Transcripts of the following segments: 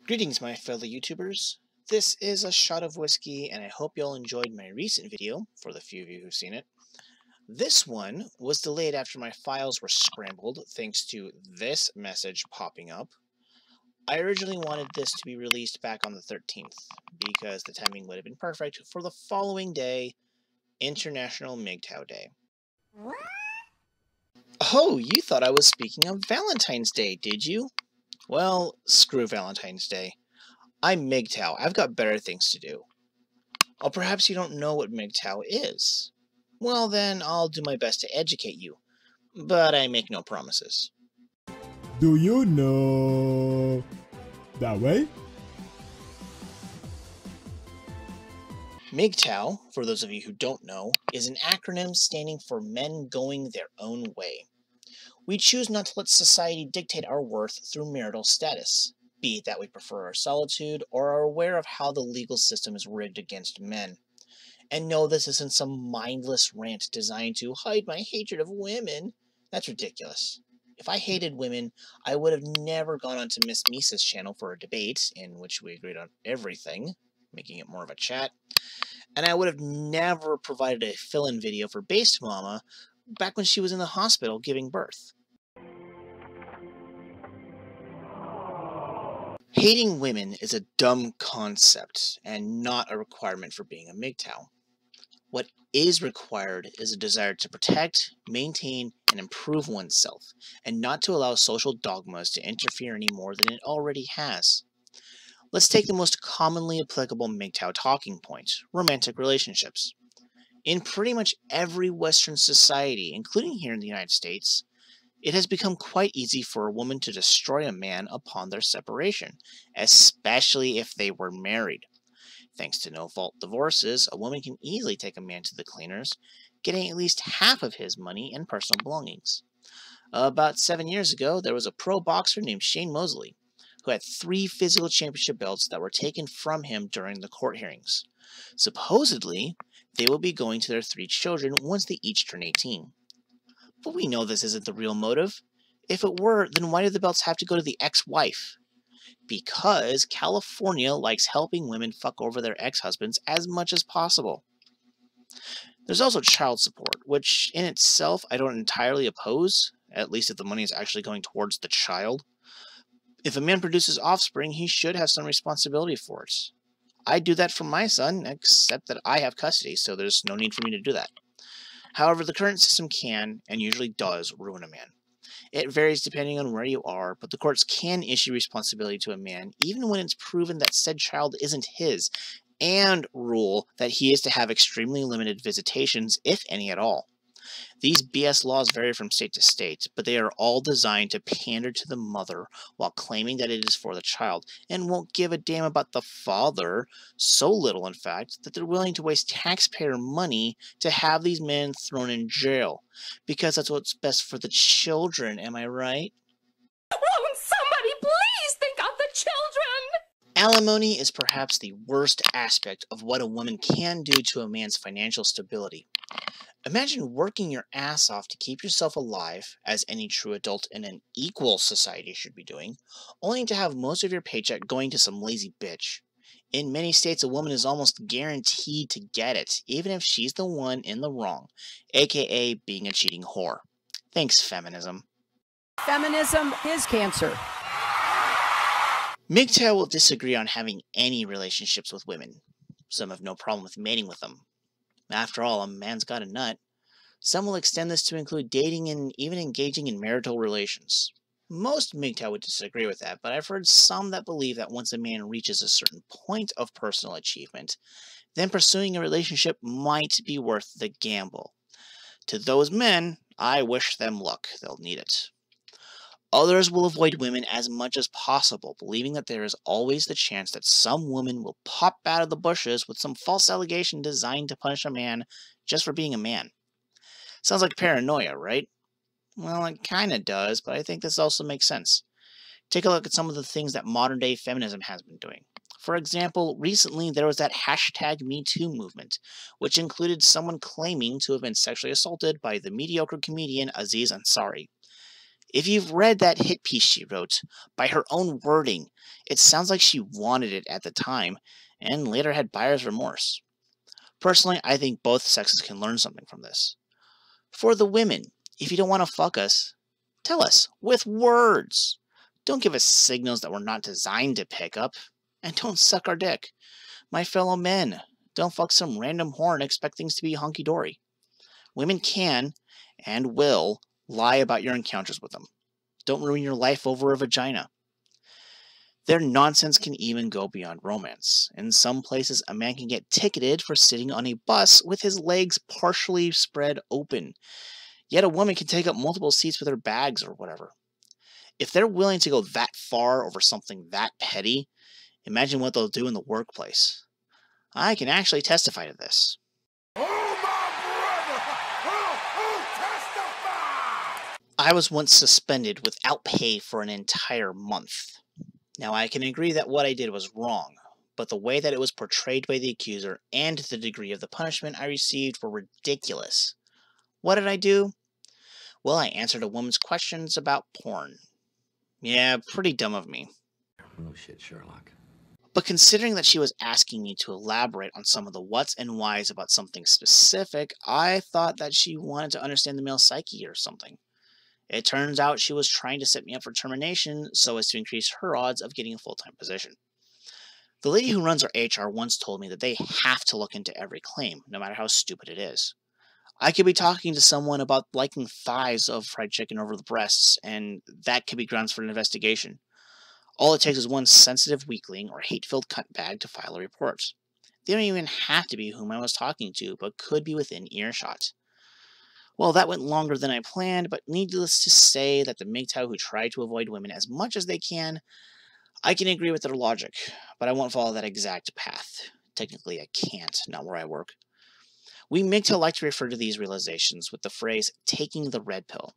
Greetings, my fellow YouTubers. This is a shot of whiskey, and I hope you all enjoyed my recent video, for the few of you who've seen it. This one was delayed after my files were scrambled, thanks to this message popping up. I originally wanted this to be released back on the 13th, because the timing would have been perfect for the following day, International MGTOW Day. What? Oh, you thought I was speaking of Valentine's Day, did you? Well, screw Valentine's Day. I'm MGTOW. I've got better things to do. Or perhaps you don't know what MGTOW is. Well then, I'll do my best to educate you. But I make no promises. Do you know that way? MGTOW, for those of you who don't know, is an acronym standing for Men Going Their Own Way. We choose not to let society dictate our worth through marital status, be it that we prefer our solitude or are aware of how the legal system is rigged against men. And no, this isn't some mindless rant designed to hide my hatred of women. That's ridiculous. If I hated women, I would have never gone onto Miss Misa's channel for a debate, in which we agreed on everything, making it more of a chat. And I would have never provided a fill-in video for Based Mama back when she was in the hospital giving birth. Hating women is a dumb concept, and not a requirement for being a MGTOW. What is required is a desire to protect, maintain, and improve oneself, and not to allow social dogmas to interfere any more than it already has. Let's take the most commonly applicable MGTOW talking point, romantic relationships. In pretty much every Western society, including here in the United States, it has become quite easy for a woman to destroy a man upon their separation, especially if they were married. Thanks to no-fault divorces, a woman can easily take a man to the cleaners, getting at least half of his money and personal belongings. About 7 years ago, there was a pro boxer named Shane Mosley, who had 3 physical championship belts that were taken from him during the court hearings. Supposedly, they will be going to their 3 children once they each turn 18. But we know this isn't the real motive. If it were, then why do the belts have to go to the ex-wife? Because California likes helping women fuck over their ex-husbands as much as possible. There's also child support, which in itself I don't entirely oppose, at least if the money is actually going towards the child. If a man produces offspring, he should have some responsibility for it. I do that for my son, except that I have custody, so there's no need for me to do that. However, the current system can, and usually does, ruin a man. It varies depending on where you are, but the courts can issue responsibility to a man even when it's proven that said child isn't his, and rule that he is to have extremely limited visitations, if any at all. These BS laws vary from state to state, but they are all designed to pander to the mother while claiming that it is for the child, and won't give a damn about the father, so little in fact, that they're willing to waste taxpayer money to have these men thrown in jail, because that's what's best for the children, am I right? Won't somebody please think of the children? Alimony is perhaps the worst aspect of what a woman can do to a man's financial stability. Imagine working your ass off to keep yourself alive, as any true adult in an equal society should be doing, only to have most of your paycheck going to some lazy bitch. In many states, a woman is almost guaranteed to get it, even if she's the one in the wrong, aka being a cheating whore. Thanks, feminism. Feminism is cancer. MGTOW will disagree on having any relationships with women. Some have no problem with mating with them. After all, a man's got a nut. Some will extend this to include dating and even engaging in marital relations. Most MGTOW would disagree with that, but I've heard some that believe that once a man reaches a certain point of personal achievement, then pursuing a relationship might be worth the gamble. To those men, I wish them luck. They'll need it. Others will avoid women as much as possible, believing that there is always the chance that some woman will pop out of the bushes with some false allegation designed to punish a man just for being a man. Sounds like paranoia, right? Well, it kinda does, but I think this also makes sense. Take a look at some of the things that modern-day feminism has been doing. For example, recently there was that hashtag #MeToo movement, which included someone claiming to have been sexually assaulted by the mediocre comedian Aziz Ansari. If you've read that hit piece she wrote, by her own wording, it sounds like she wanted it at the time and later had buyer's remorse. Personally, I think both sexes can learn something from this. For the women, if you don't want to fuck us, tell us with words. Don't give us signals that we're not designed to pick up. And don't suck our dick. My fellow men, don't fuck some random whore and expect things to be hunky-dory. Women can, and will, lie about your encounters with them. Don't ruin your life over a vagina. Their nonsense can even go beyond romance. In some places, a man can get ticketed for sitting on a bus with his legs partially spread open. Yet a woman can take up multiple seats with her bags or whatever. If they're willing to go that far over something that petty, imagine what they'll do in the workplace. I can actually testify to this. I was once suspended without pay for an entire month. Now, I can agree that what I did was wrong, but the way that it was portrayed by the accuser and the degree of the punishment I received were ridiculous. What did I do? Well, I answered a woman's questions about porn. Yeah, pretty dumb of me. No shit, Sherlock. But considering that she was asking me to elaborate on some of the whats and whys about something specific, I thought that she wanted to understand the male psyche or something. It turns out she was trying to set me up for termination so as to increase her odds of getting a full-time position. The lady who runs our HR once told me that they have to look into every claim, no matter how stupid it is. I could be talking to someone about liking thighs of fried chicken over the breasts, and that could be grounds for an investigation. All it takes is one sensitive weakling or hate-filled cuntbag to file a report. They don't even have to be whom I was talking to, but could be within earshot. Well, that went longer than I planned, but needless to say that the MGTOW who try to avoid women as much as they can, I can agree with their logic, but I won't follow that exact path. Technically, I can't, not where I work. We MGTOW like to refer to these realizations with the phrase, taking the red pill.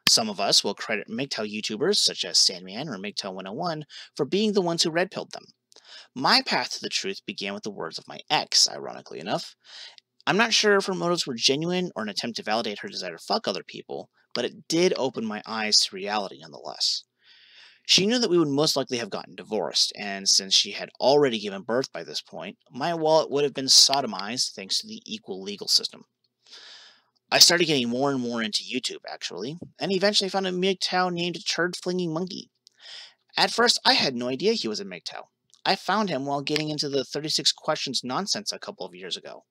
Some of us will credit MGTOW YouTubers, such as Sandman or MGTOW 101, for being the ones who red-pilled them. My path to the truth began with the words of my ex, ironically enough. I'm not sure if her motives were genuine or an attempt to validate her desire to fuck other people, but it did open my eyes to reality nonetheless. She knew that we would most likely have gotten divorced, and since she had already given birth by this point, my wallet would have been sodomized thanks to the equal legal system. I started getting more and more into YouTube, actually, and eventually found a MGTOW named Turd Flinging Monkey. At first, I had no idea he was a MGTOW. I found him while getting into the 36 questions nonsense a couple of years ago.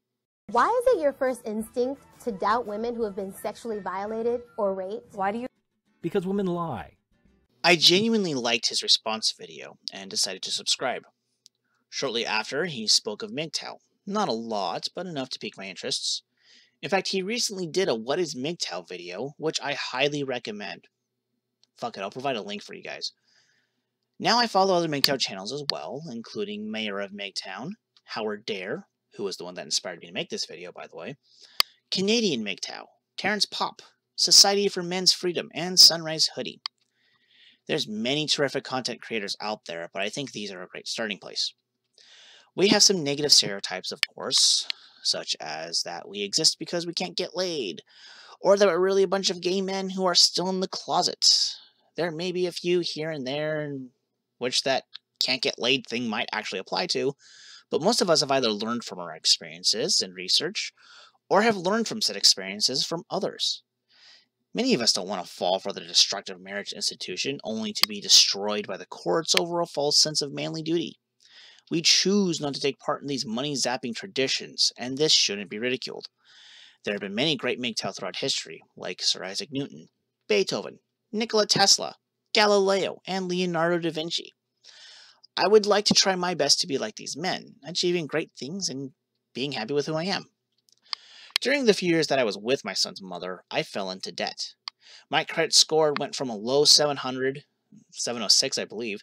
Why is it your first instinct to doubt women who have been sexually violated or raped? Why do you? Because women lie. I genuinely liked his response video and decided to subscribe. Shortly after, he spoke of MGTOW. Not a lot, but enough to pique my interests. In fact, he recently did a What is MGTOW video, which I highly recommend. Fuck it, I'll provide a link for you guys. Now I follow other MGTOW channels as well, including Mayor of MGTOwn, Howard Dare, who was the one that inspired me to make this video, by the way, Canadian MGTOW, Terrence Pop, Society for Men's Freedom, and Sunrise Hoodie. There's many terrific content creators out there, but I think these are a great starting place. We have some negative stereotypes, of course, such as that we exist because we can't get laid, or that we're really a bunch of gay men who are still in the closet. There may be a few here and there which that can't get laid thing might actually apply to, but most of us have either learned from our experiences and research, or have learned from said experiences from others. Many of us don't want to fall for the destructive marriage institution only to be destroyed by the courts over a false sense of manly duty. We choose not to take part in these money-zapping traditions, and this shouldn't be ridiculed. There have been many great MGTOW throughout history, like Sir Isaac Newton, Beethoven, Nikola Tesla, Galileo, and Leonardo da Vinci. I would like to try my best to be like these men, achieving great things and being happy with who I am. During the few years that I was with my son's mother, I fell into debt. My credit score went from a low 700, 706 I believe,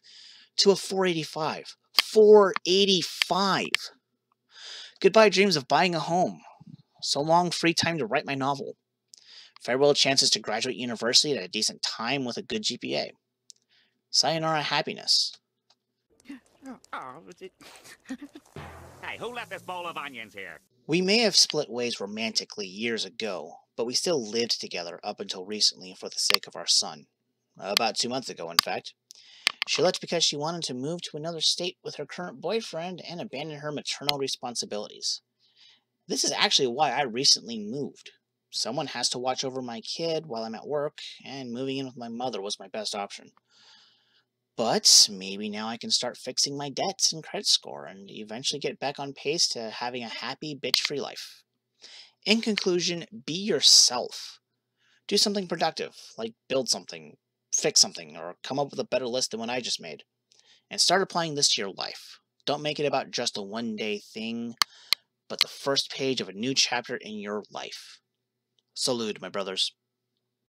to a 485. 485! Goodbye dreams of buying a home. So long free time to write my novel. Farewell chances to graduate university at a decent time with a good GPA. Sayonara happiness. Hey, who left this bowl of onions here? We may have split ways romantically years ago, but we still lived together up until recently for the sake of our son. about 2 months ago, in fact. She left because she wanted to move to another state with her current boyfriend and abandon her maternal responsibilities. This is actually why I recently moved. Someone has to watch over my kid while I'm at work, and moving in with my mother was my best option. But maybe now I can start fixing my debts and credit score and eventually get back on pace to having a happy, bitch-free life. In conclusion, be yourself. Do something productive, like build something, fix something, or come up with a better list than what I just made. And start applying this to your life. Don't make it about just a one-day thing, but the first page of a new chapter in your life. Salute, my brothers.